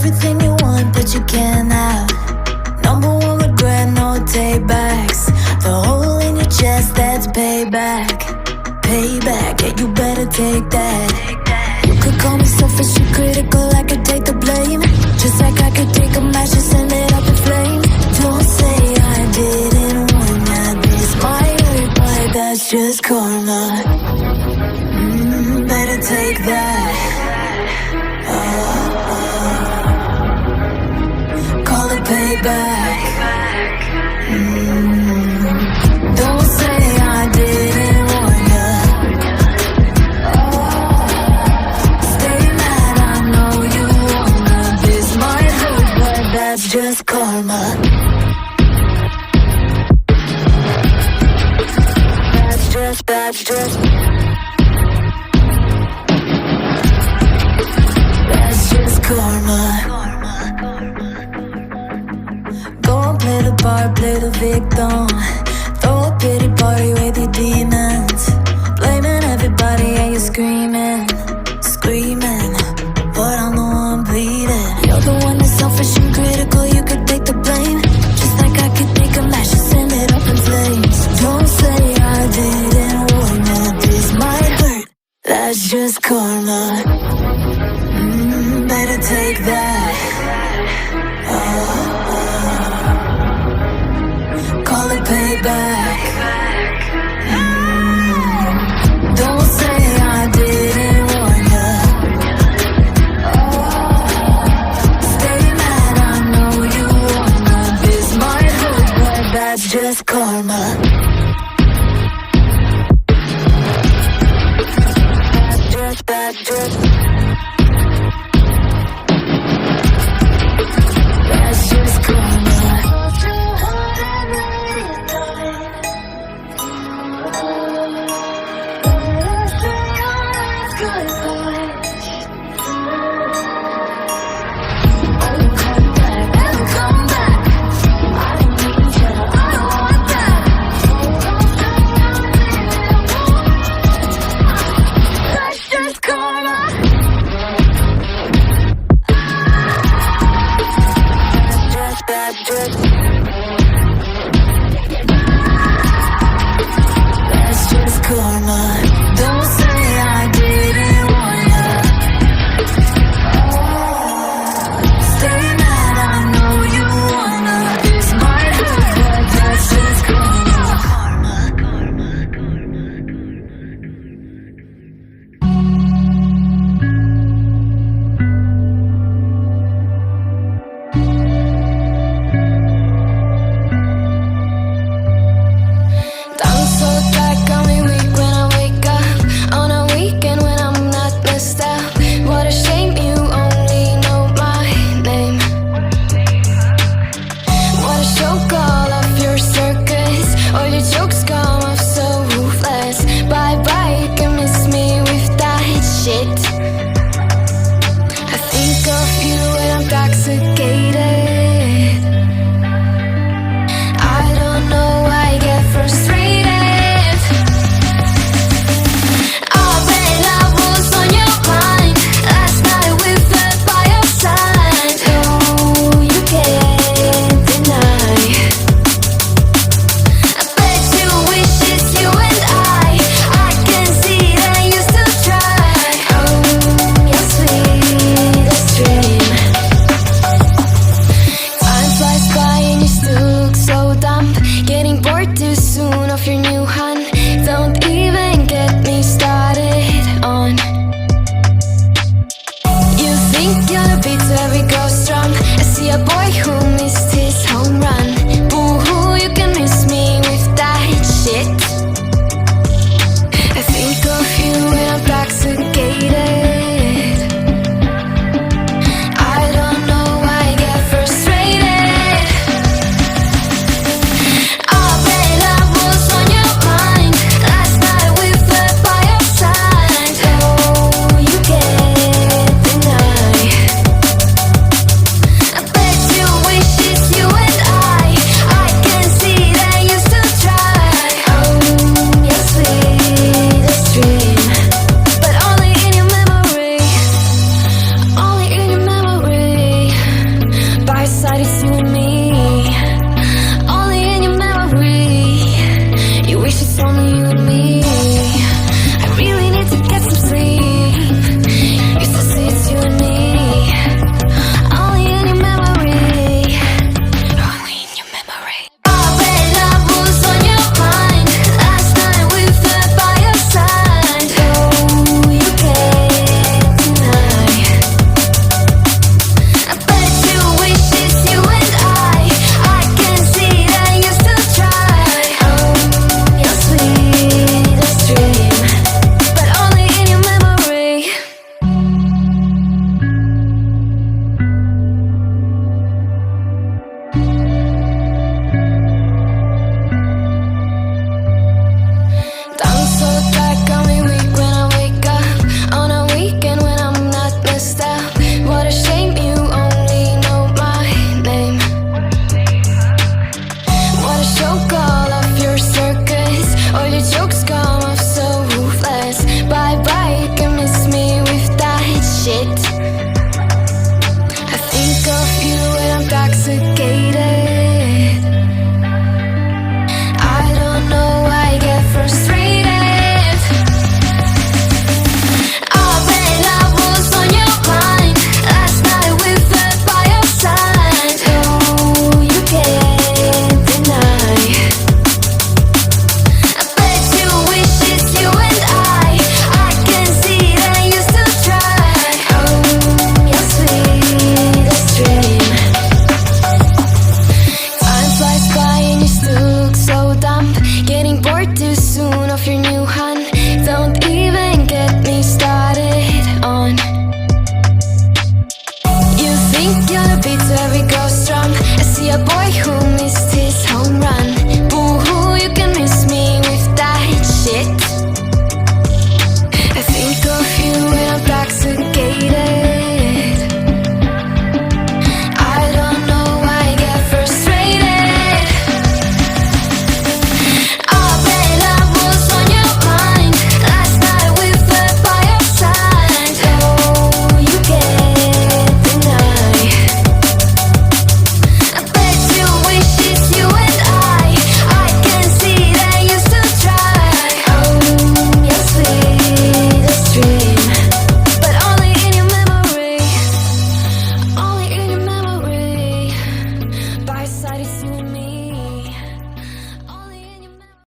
everything you want, but you can't have. Number one regret, no takebacks. The hole in your chest, that's payback. Payback, yeah, you better take that. You could call me selfish and critical, I could take the blame. Just like I could take a match and send it up in flames. Don't say I didn't want that. This might hurt, but that's just karma. Better take that. Call it payback. Don't say I didn't want ya. Stay mad, I know you wanna. This might hurt, but that's just karma. That's just karma. Go and play the part, play the victim. Throw a pity party with your demons. Blaming everybody and you're screaming, screaming, but I'm the one bleeding. You're the one that's selfish and critical, you could take the blame. Just like I could take a match and send it up in flames. Don't say I didn't warn you, this might hurt, that's just karma. Better take that. Call it payback. Don't say I didn't warn ya. Stay mad, I know you wanna. This might hurt, but that's just karma. That's just wish see a boy who